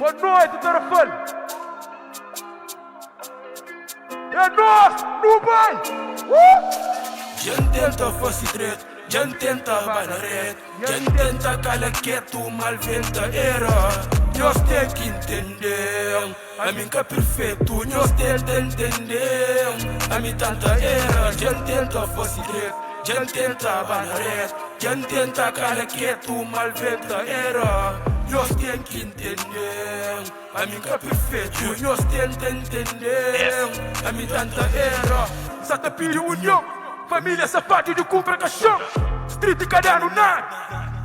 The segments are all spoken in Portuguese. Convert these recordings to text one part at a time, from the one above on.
Boa noite, Tarafal. É nós, no bem. Gente tenta fazer direito, gente tenta banaret, gente tenta cala quieto, mal venta era. Nós tem que entender, a mim que é perfeito, nós tem que entender, a mim tanta era. Gente tenta fazer direito, gente tenta banaret, gente tenta cala quieto, mal venta era. Nós tem que entender, a mim que é perfeito, nós tem que entender, a mim tanta era. Santa Piri União, família safada de compra caixão. Street Cadano Nada,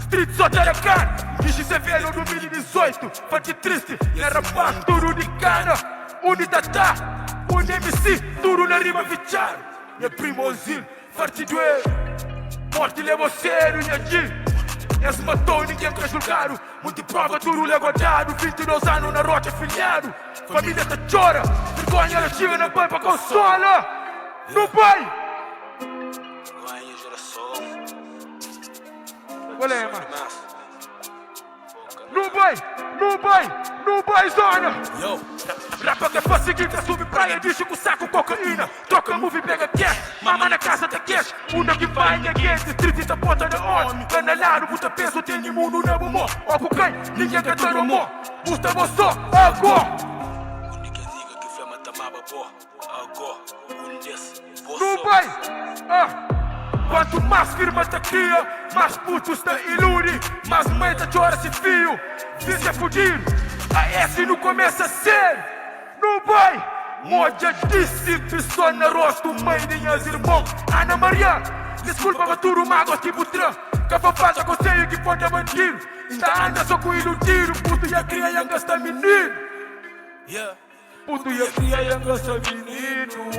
Street Sotaracan. Diz se vê no 2018, fante triste, na rapaz, tudo de cana. Unitatá, um MC, tudo na rima vichar. Minha primozinho, farti doer, morte levou sério, minha G. Esse matou ninguém quer julgar. Muito prova, tudo legodado. 22 anos na rocha filhado. Família tá chora, vergonha ela chega na pai pra consola. No pai! Qual é, mano? No bai, zona! Rapa que é pra seguir, tá sub praia, diz com saco cocaína. Troca movie, pega cash, mama na casa da cash. Una que vai, ninguém, distrito da porta da onde. Canalado, puta peso, tem mundo na bumó. Ó, com quem? Ninguém quer ter amor. Puta, você, agora! Ninguém diga que flama tá maba, pô. Agora, no bai! Quanto mais firma tá cria, mais putos tá ilude, mais mãe tá chora se fio, vice é fudido, a S não começa a ser, no bai, moja disse, pessoa na rosto, mãe de minhas irmãos, Ana Maria, desculpa pra tudo mago tipo tram, capa falta conselho que pode bandido, está anda só com iludido, puto e a cria e gasta menino, puto e a cria e gasta menino,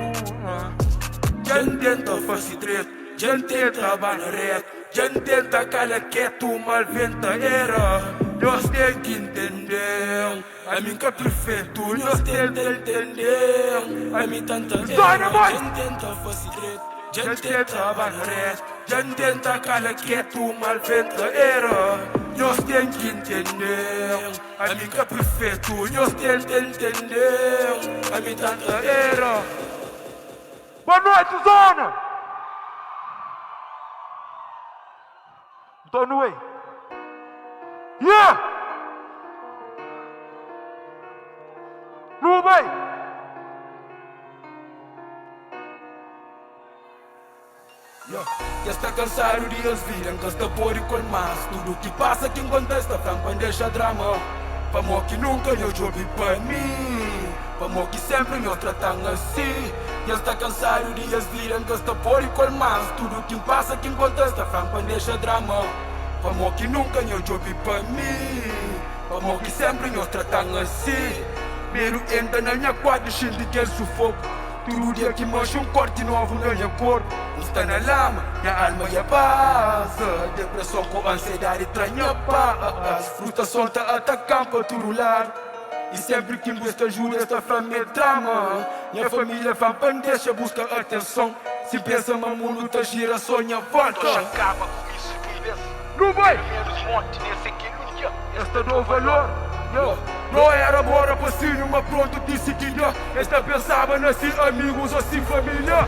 gente tenta fazer direito. Gente tenta banaret, gente tenta cala quieto, mal venta era. Nós tem que entender, a mim que é perfeito, nós tem que entender, a mim tanta era. Gente tenta fazer direito, gente tenta banaret, gente tenta cala quieto, mal venta era. Nós tem que entender, a mim que é perfeito, nós tem que entender, a mim tanta era. Boa noite, zona! Don't way. Yeah! No way! Que está cansado de eles virem, que está por e com mais. Tudo que passa que contesta, franco deixa drama. Pamo que nunca eu joguei para mim, pamo que sempre me tratam assim. Que está cansado de eles virem, que está por e com mais. Tudo que passa que contesta, franco deixa drama. Pamo que nunca eu joguei para mim, pamo que sempre me tratam assim. Mero entra na minha quadra, cheio de que sufoco. Todo dia que mancha corte novo na minha cor. Está na lama, minha alma e a paz. Depressão com ansiedade estranha paz. Frustração tá atacando para todo lado. E sempre que busca ajuda, esta família drama. Minha família vai pandeja, busca atenção. Se pensa no mundo, tá gira, sonha, volta. Acaba com isso, não vai! Menos monte nesse dia. Esta dou valor. Não era bora para si, mas pronto disse que não. Esta pensava nascer amigos assim família.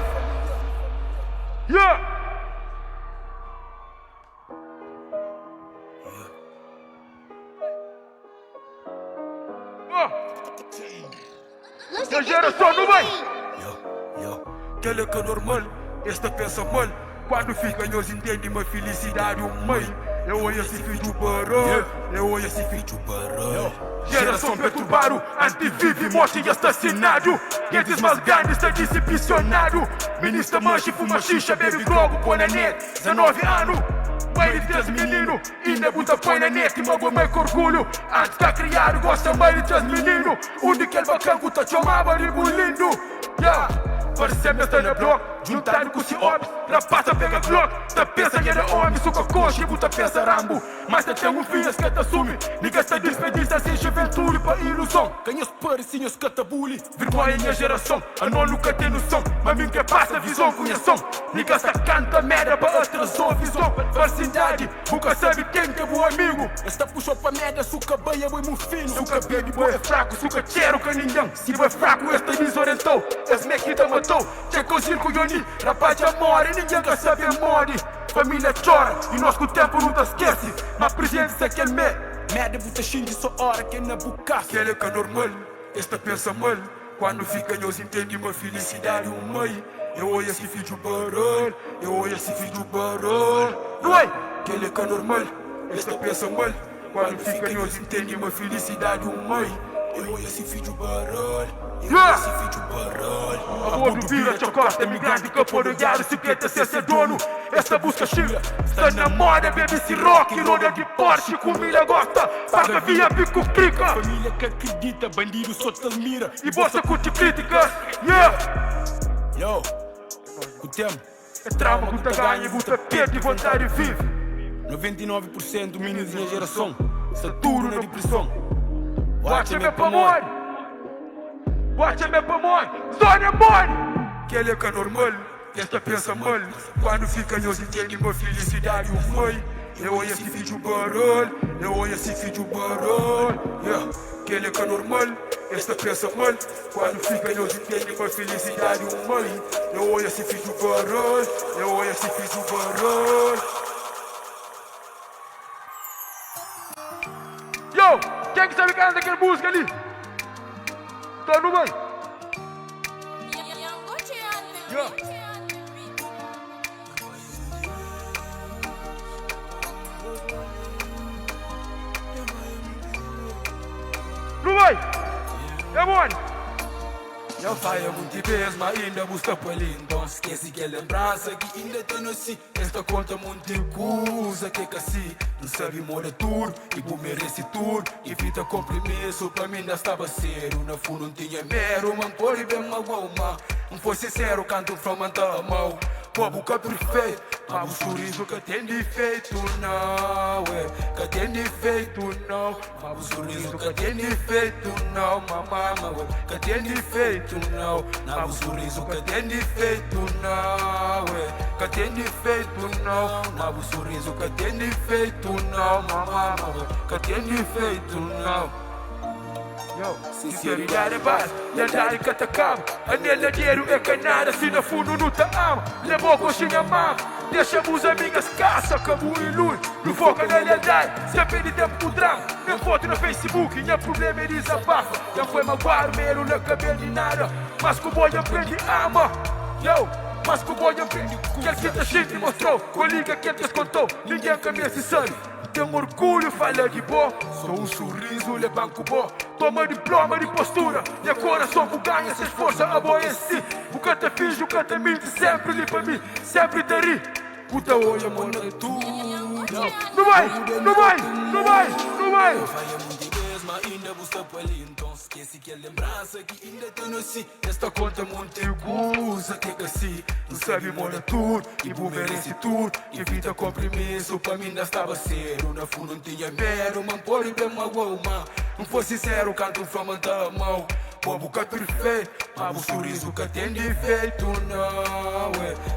Esta geração não vai! Aquela que é normal, esta pensa mal. Quando fica nós entendem uma felicidade, mãe. Eu olho esse filho barão, eu olho esse filho barão. Geração perturbado, antivive, morte e assassinado. Quem diz mais grande está decepcionado. Ministra mancha, fuma xixa, bebe globo, põe na net. 19 anos, mãe de 3 meninos. Ainda buta põe na net e magoa mãe com orgulho. Antes que criado, gosta mãe de 3 meninos. Onde que ele bacana, tá chamava de lindo. Parecendo está na bloco, juntado com esse homem, rapaz pega Glock, tá pensa que era homem, suca coxa, buta pensa Rambo, mas tá tem filhas que te assume, ninguém está despedida sem juventude para ilusão, ganha os parecinhos que te bully, vergonha minha geração, a não nunca tem noção, mas mim que passa visão com ação, ninguém está canta merda para atrasou visão, falsidade, nunca sabe quem que é bom amigo, esta puxou pra merda, suca banha, boi muito fino, suca baby, boy é fraco, suca cheiro que ninguém, se boi fraco, esta desorientou, as mequita matou, checou circo Yoni, rapaz já morre, ninguém quer saber morre, família chora, e nós com o tempo não te esquece, mas presente é que é merda, puta xingue só hora que é na boca, que ele é normal, esta pensa mal, quando fica nós entende uma felicidade, mãe, eu olho esse filho barulho, eu olho esse filho barulho, não é? Que ele é normal, esta pensa mal, quando fica nós entende uma felicidade, mãe, eu olho esse filho barulho. Esse vídeo barulho. A bordo vira, chocosta, imigrante que pode olhar, se quer ser dono. Esta busca chila, está na moda, bebe se rock, roda de Porsche, com milha gosta, paga via bico crica. Família que acredita, bandido só te mira, e bolsa curte críticas, Yo, o tempo é trauma, puta ganha, puta perde e vontade vive. 99% do meninos da minha geração, saturo na depressão. Watch me pra morrer. Watch me pra morrer, zona morre! Que ele é normal, esta pensa mal. Quando fica nós entende uma felicidade, mãe. Eu olho esse vídeo barulho, eu olho esse vídeo barulho. Que ele é normal, esta pensa mal. Quando fica nós entende uma felicidade, mãe. Eu olho esse vídeo barulho, eu olho esse vídeo barulho. Yo, quem que sabe cantar daquela música ali? Tá no bem? No bem? É bom? Já vai há muito vez, mas ainda busca por ele. Então esquece que é lembrança que ainda tem no si. Esta conta muito coisa que é assim. Não sabe morar tudo, e vou merece tudo. Evita compromisso, pra mim ainda estava sério. Na fundo não tinha mero, mas pode bem magoar. Não foi sincero, canto from a mão. Pô, boca perfeito, mas o sorriso que tem defeito não, que tem defeito não. Mas o sorriso que tem defeito não, mamãe, que tem defeito não. Mas o sorriso que tem defeito não, que tem defeito não. Mas o sorriso que tem defeito não, mamãe, que tem defeito não. Sinceridade é base, lealdade que te acaba. Anel dinheiro é canada, se no fundo não te ama. Levou coxinha mama, deixamos amigas caça, acabou e luz. No foco na lealdade, sempre de tempo pro drama. Minha foto no Facebook, minha problema é desabafa. Já foi magoar, mero na cabelo de nada. Mas como eu aprendi ama, mas como eu aprendi. Quer que te gente mostrou, coliga que te contou. Ninguém caminha se sabe. Tem orgulho, fala de boa. Só um sorriso, le banco bom. Toma diploma de postura. E coração que ganha, se esforça a boa em si. O que te finge, o que te mente, sempre li pra mim, sempre te ri. Puta olha, mano, é tudo. Não vai, não vai, não vai, não vai. Ainda busca por ali, então esquece que é lembrança que ainda tem no si. Esta conta muito coisa que é assim. Não sabe morar tudo, e vou merece tudo. Evita compromisso, pra mim ainda estava sério. Na fundo não tinha mero, mas pode bem magoar. Não foi sincero, canto from a mão. Pô, boca perfeito, mas o sorriso que tem defeito não,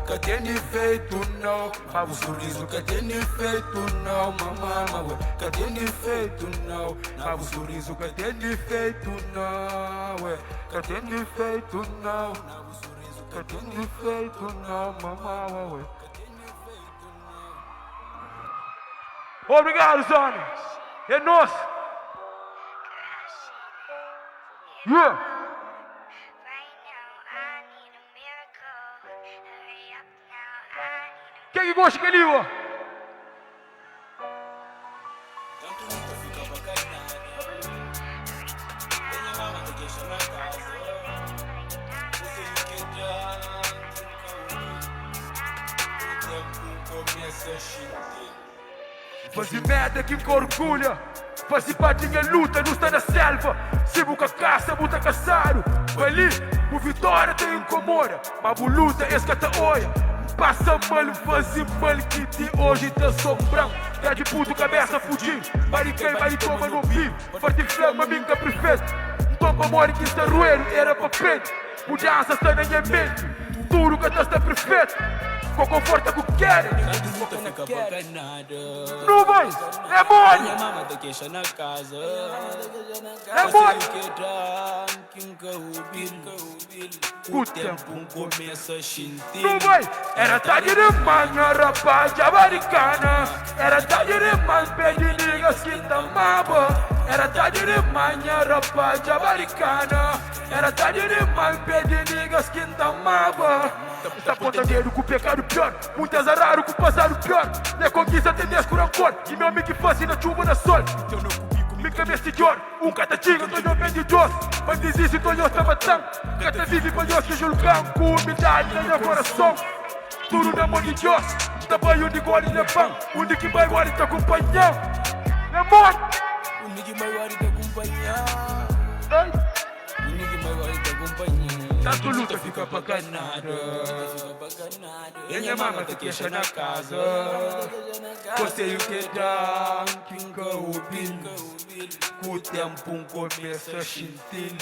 que tem defeito não. Mas o sorriso que tem defeito não, mamãe, que tem defeito não. Mas o sorriso que tem defeito não, que tem defeito não. Que tem defeito não, mamãe. Obrigado, Zona. É nosso. Yeah. Quem que gosta que ele ó? Fazer merda que me orgulha. Fazer patinha luta, não está na selva. Se buca caça, buta caçaro. Ali, por vitória te incomoda, mas por luta esse que te olha. Passa mal, faz mal que te hoje te sombram. Tá de puto cabeça fugindo, vai quem vai toma no vivo. Forte flama, minha prefeito. Então pra morrer que está roendo, era papel. Mudança está na minha mente, tudo que está perfeito. Com conforto que quer. Não vai, é mole. Minha mama te queixa na casa. É mole. O tempo começa a sentir. Não vai, era tarde demais, minha rapaz americana. Era tarde demais, pede niggas que tamava. Era tarde demais, minha rapaz americana. Era tarde demais, pede niggas que tamava. Tá pontadeiro com o pecado pior, muitas araram com o passado pior. Minha conquista tem 10 cor, e meu amigo faz na chuva na sol. Minha cabeça de ouro, catatinga, tô eu bem de Deus. Mas desiste, tô eu estava tão. Cata vive pra Deus que julgam, com humildade no meu coração. Tudo na mão de Deus, tá banho de gole e pão. O Nick vai agora te acompanhar. É morto. O Nick vai agora te acompanhar. O Nick vai agora te acompanhar. Tanto luta fica bacanada. E minha mama te queixa na casa. Você o que dá, pinga o bil. O tempo começa a sentir.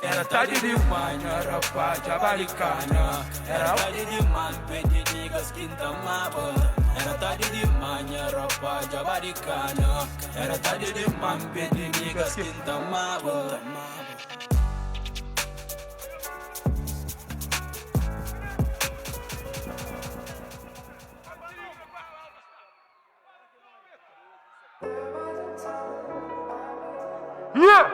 Era tarde demais, rapaz, americana. Era tarde demais, pede niggas que tamava. Era tarde demais, rapaz, americana. Era tarde demais, pede niggas que tamava. Yeah!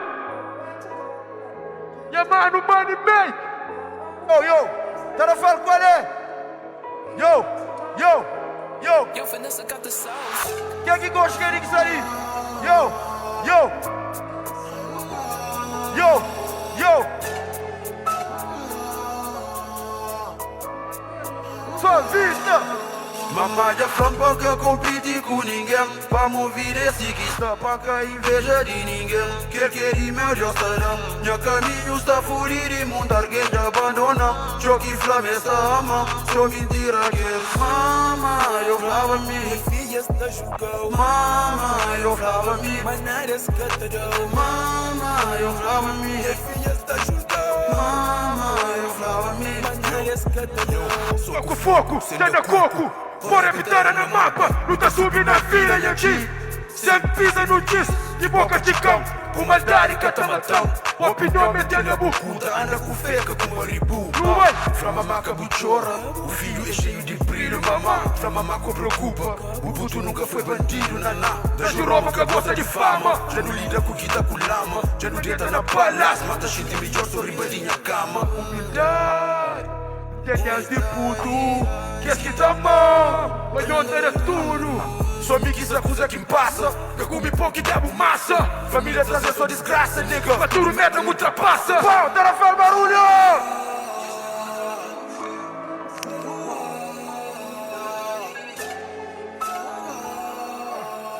Yeah, mano, money make! Oh, yo, tá na fala qual é? Yo, yo, yo. Eu Vanessa got the sauce. Quem é que gosta de isso aí? Yo, yo. Yo, yo. Sua vista. Mamãe já flampa que eu competi com ninguém. Pra mover esse que está pra cá inveja de ninguém. Quer ir meu Deus será. Meu caminho está furido e montar que já abandona. Choque e flame essa ama. Só mentira que mamãe eu falava me. Filha está julgando. Mamãe eu falava me. Mas nada é escatadão. Mamãe eu falava me. Filha está julgando. Mamãe eu falava me. Mas nada é escatadão. Foco, foco, tá na coco. Bora vitória na mapa, luta subir na fila e aqui. Sempre pisa no disco, de boca de cão. Com maldade e catamatão. Opinião metendo a boca. Anda com feca com maribu. Não vai. Fra mamá chora, o filho é cheio de brilho, mamá. Fra mamá preocupa, o puto nunca foi bandido, naná. Da juroba que gosta de fama. Já não lida com quem tá com lama. Já não deita na palácio, mata gente melhor, só ribadinha cama. Humildade, tem de puto. Que esse que tá mal, mas onde era tudo. Só amigos acusa quem passa. Que come pouco e debo massa. Família traz só desgraça, nigga. Mas tudo merda me ultrapassa. Pau, tá na fala barulho!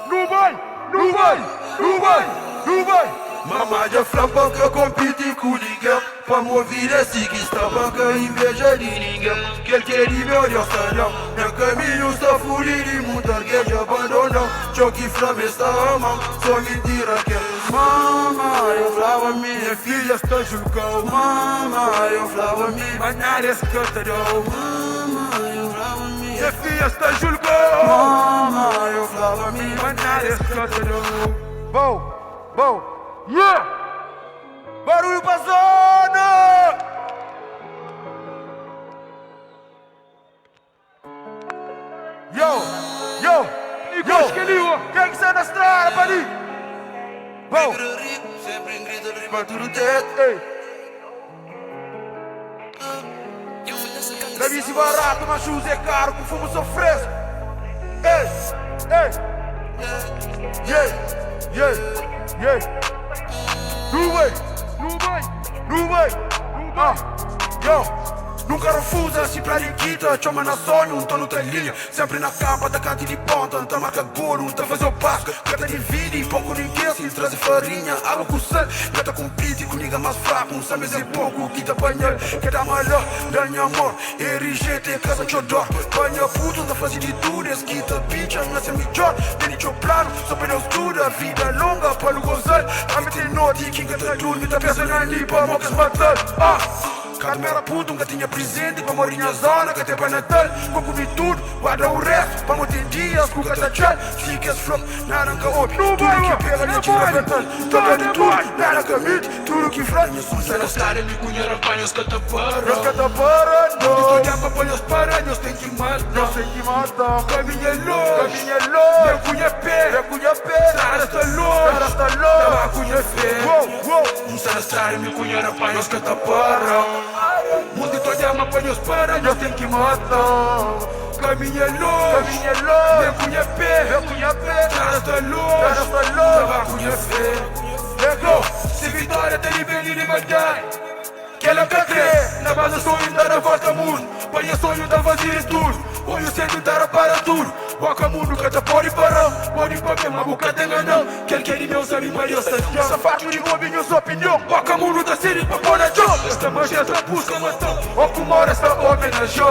Não vai, não vai, não vai, não vai. Mamãe já flampa que eu competi com ninguém. Pra mover esse que estava com inveja de ninguém. Quer ir meu Deus será. Meu caminho está furido e muita que já abandonou. Choque e flame essa ama. Só mentira que mamãe eu falava minha filha está julgando. Mamãe eu falava minha. Mas nada é escatadão. Mamãe eu falava minha. Minha filha está julgando. Mamãe eu falava minha. Mas nada é escatadão. Bom, bom. Yeah! Barulho pra zona! Yo, yo, Igual que ele, ó. quem que sai da estrada, Pani? Bom, sempre em grito, rima tudo teto, ei. Bebisse barato, mas churros é caro, com fumo sou fresco. Ei, ei, yeah, yeah, yeah. Não vai, Não vai, não vai, não vai. yo. Nunca refusa, se pra riquita. Chama na sonho, não tá noutra linha. Sempre na capa, da cante de ponta. Não tá marca golo, não tá fazer o passo. Cata divide, pouco ninguém se traz farinha. Água com sal, gata com piti. Com liga mais fraco, não sabe se pouco. Que tá apanhar, que tá malhar. Ganha amor, RGT, casa de odor. Banha puto, não faz de tudo. Esquita, bicha, não é melhor. Tem de plano, só pneu escura. Vida longa, para o gozar. A meter noite, quem que tá tudo. Me tá pensando ali, pra mocas matar. Cada mera puta, nunca tinha presente. Pra morir na zona, que até pra Natal. Vou comer tudo, guarda o resto. Pra moter dias, com cada tchau. Fica esse flop, nada que outro. Tudo que pega, não tira verdade. Toca de tudo, nada que mite. Tudo que faz, minha sucesso. Os caras me conheceram para os cataparas. Os cataparas, não. Estou já para pôr os paranhos, tem que matar. Nós tem que matar. Caminha longe, caminha longe. Meu cunha pé, meu cunha pé. Sara está longe, Sara está longe. Tava cunha fé. Um Sara Sara me conheceram para os cataparas. Mundo todo ama para os paranhos, tem que matar. Caminha longe, meu cunha pé, Sara está longe, Tava cunha fé. Se vitória tem venir de batalha. Que ela quer crer, na base sonho dar a volta ao mundo. Põe sonho da fazer tudo. Põe o centro dar para tudo. Boca mundo que tá pode parar. Pode papel, mas boca tem ganhão. Quem quer ir meu sabe Maria Santiago. Essa fato de minha opinião. Boca mundo da série pra pôr na job. Esta mancheta busca matão. O que mora esta homenagem.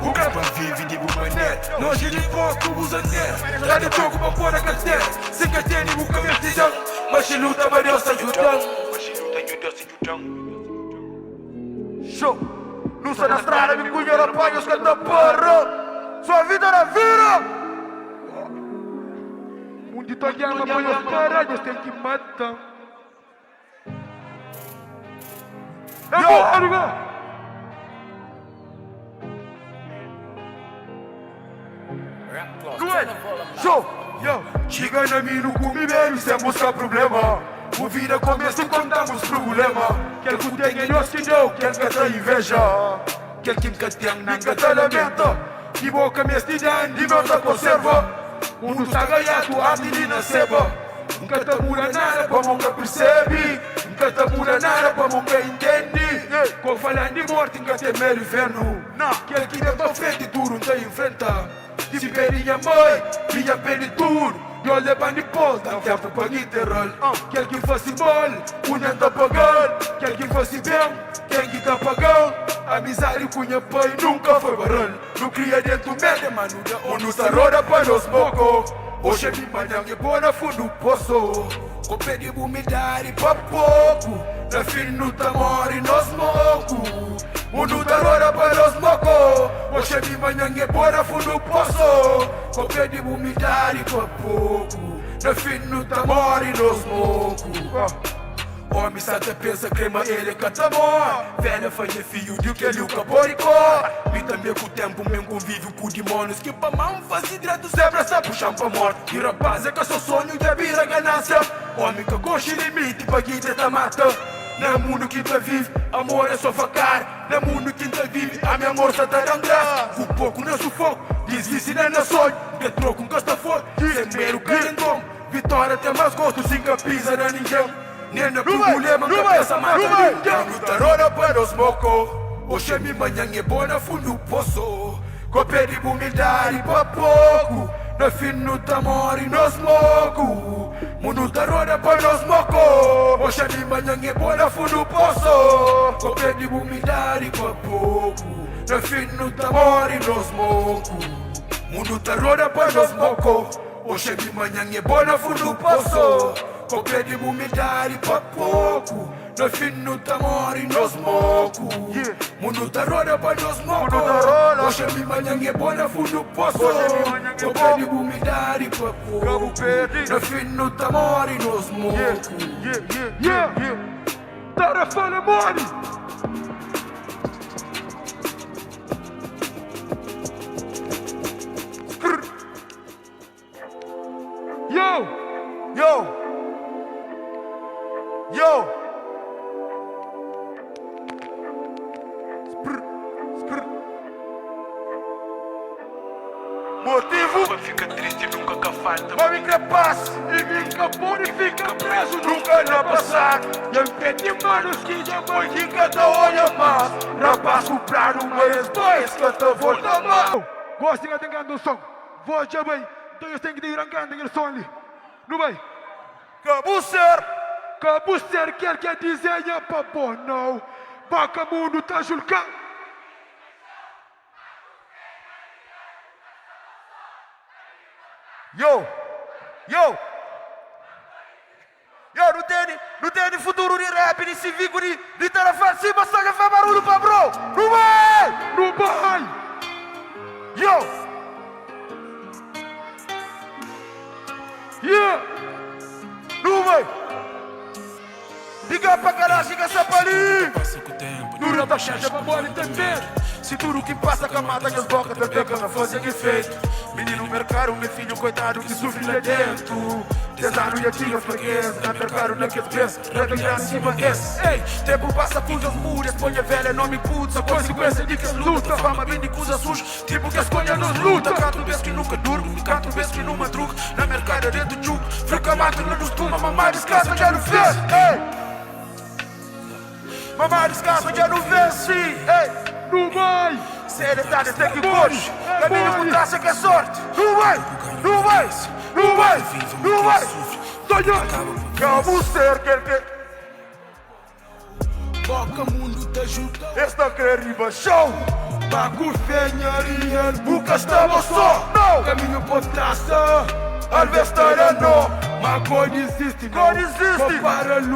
O grapa vive de bumané. Nós de pouco usa né. Lá de troco pra pôr na carteira. Se quer ter nem boca vertidão. Mas se luta Maria se ajudando. Show! Não sai da estrada, me cunha, apanha os cataparas. Sua vida era vira! Onde tu llama, põe os paranhos, tem que matar. Show! Chega na mim, não come bem, sem buscar problema. O vida começa e contamos problema. Quer que tenha nós que não, quer que tenha inveja. Quer que tenha nunca te lamenta. De boca me estidan, de volta conserva. O mundo está ganhado, a menina seba. Nunca te muda nada, para nunca percebe. Nunca te muda nada, para nunca entende. Com falando de morte, nunca tem medo inferno. Quer que deve estar feito duro, não te enfrenta. Se pede minha mãe, minha pede tudo. Eu levo de pol, dá tempo para interrol. Quer que fosse bom, o não tá pagando. Quer que fosse bem, quem que tá pagando? Amizade com minha pai nunca foi barulho. Não cria dentro do média, mano, ou não tá roda para os mocos. Hoje me manhã é boa na fundo poço. Com pede umidade pra pouco. Na fim não tá mori nos mocos. Mundo tá roda para os mocos. Hoje de manhã é boa na fundo poço. Com pede umidade pra pouco. Na fim não tá mori nos mocos. Homem até pensa crema ele é catamor. Velha faz fio de que ele o caporicó. E também com o tempo mesmo convívio com demônios. Que pra mão faz direto zebra se puxando pra morte. E rapaz é que seu sonho de abrir a ganância. Homem que gosta de limite pra quem tenta matar. Não é mundo que tá vive, amor é só facar. Não é mundo que tá vive, a minha amor só tá dando graça. Com pouco não sufoco, desvise nem na sonho. Que troco um gasta fogo, primeiro querendom. Vitória tem mais gosto, sem capisa na ninguém. Nem na problema, que pensa mata ninguém. Luta roda para os mocos. Hoje minha manhã é boa na fundo poço. Copé de humildade pra pouco. Na fim não tá mori nos mocos. Mundo tá roda para os mocos. Hoje minha manhã é boa na fundo poço. Copé de humildade pra pouco. Na fim não tá mori nos mocos. Mundo tá roda para os mocos. Hoje minha manhã é boa na fundo poço. Copé de umidade pra pouco. No fim não tá mori nos mocos. Mundo tá roda pra nos mocos. Hoje minha manhã é boa na fundo poço. Copé de umidade pra pouco. No fim não tá mori nos mocos. Tarefa na money. Yo! Motivo? Quando fica triste nunca cá falta. Mas me crepasse e me escapou e fica preso nunca na passar. E eu pedi manos que já foi que cada olha mais. Rapaz comprar um mês, dois que eu te vou tomar. Gostem de cantar um som. Voz já bem. Então eu tenho que ir cantando aquele som ali. Não vai? Cabucer quer dizer é pra bom não. Baca mundo tá julgando. Yo, não tem futuro de rap, de civico, de telefone, sim, mas só que faz barulho pra bro. Não vai! Yo! Yeah! Não vai! Diga pra caralho, chega essa palhinha! Passa com o tempo. Dura pra cheia pra bola entender. Se tudo que passa com a mata que as bocas da teca não fosse que feito. Menino mercado, meu filho coitado que sofre lá dentro. 10 anos e antigas freguesas, na mercado naquele preço, revelar em cima esse. Ei, tempo passa com as múrias, põe a velha, não me puta. A consequência de que luta, fama vem de coisa suja, tipo que escolha nos luta. Canto vez que nunca durmo, canto vez que não madruga. Na mercado dentro do jugo, fica máquina nos tuma, mamar descansa já não fez. Ei! Mamar descansa já não vence, ei! Não vai! Seriedade tem que pôr, caminho com traça que é sorte. Não vai! Não vai! Não vai! Não vai! Sonhando! Calma ser que Boca mundo te ajuda. esta queriba show. Baco fenharia, nunca estava só. Não! Caminho por traça. Alvestará não. Mas cor existe, não. Cor existe.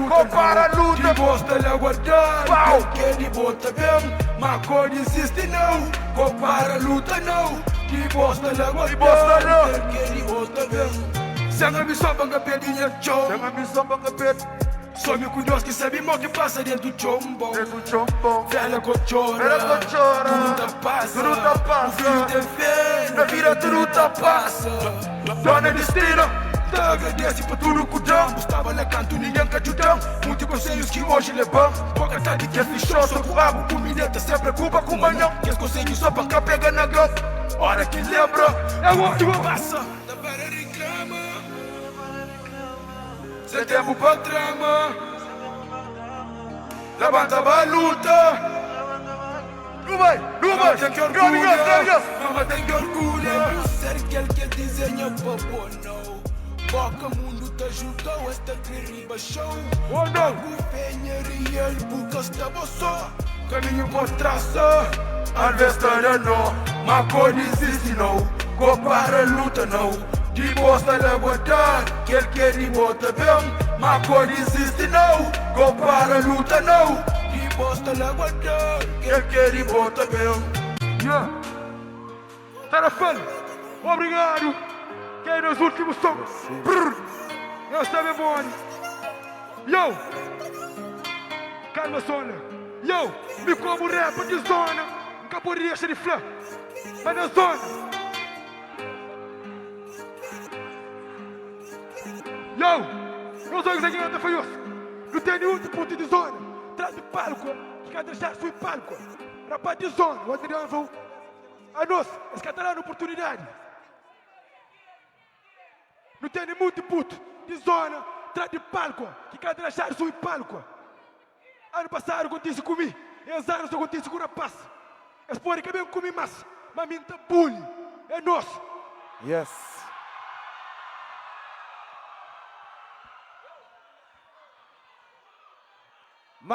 Compara a luta. De bosta lhe aguardar. Pau. Quem de bota bem. Mas cor existe, não. Compara a luta, não. De bosta lhe aguardar. bosta não. Quem de bota bem. Sanga me soba nga pedinha chom. Chama me samba capeta. Some com Deus que sabe mal que passa dentro do chombo. Dentro do chombão. Velha cochora. Velha cochora. Tudo tá passa. Tudo tá passa. O filho tem fé. Na vida tudo tá passa. Dona Destino. Te agradece por tudo que dão. Estava lá canto, ninguém que ajudam. Muitos conselhos que hoje levamos. Boca tarde que é fichou, só com o rabo. Com mineta se preocupa com o manhão. Que os conselhos só pra cá pega na gama. Hora que lembra, é o último passa. Da para reclama. Sem tempo pra trama. Levanta a luta. Não vai! Mama tem que orgulho. Gracias. Mama tem que orgulho. Ser aquele que desenha papo não. Boca mundo te ajudou, esta queriba show. Oh não! O penharia, boca estava só. Caminho por traça. Alvestará não. Mas cor existe não. Compara a luta não. De bosta lhe aguardar. Que ele quer ir bota bem. Mas cor existe não. Compara a luta não. De bosta lhe aguardar. Que ele quer ir bota bem. Yeah. Tarafano, obrigado. Quem é nos últimos sons? Eu sei memória. Yo, calma zona. Yo, me como rap de zona. Nunca poderia ser de flã. Mas na zona. Yo, eu sou exagerado feioso. Não tem nenhum ponto de zona. Traz de palco, que cada deixar fui palco. Rapaz de zona, o Adriano vou. A nós, esse catalano oportunidade. Não tem muito puto de zona, traz de palco, que cada deixar sui palco. Ano passado acontece comigo, esse ano acontece com o rapaz. Eles podem que bem comigo, mas minta bullying, é nosso. Yes.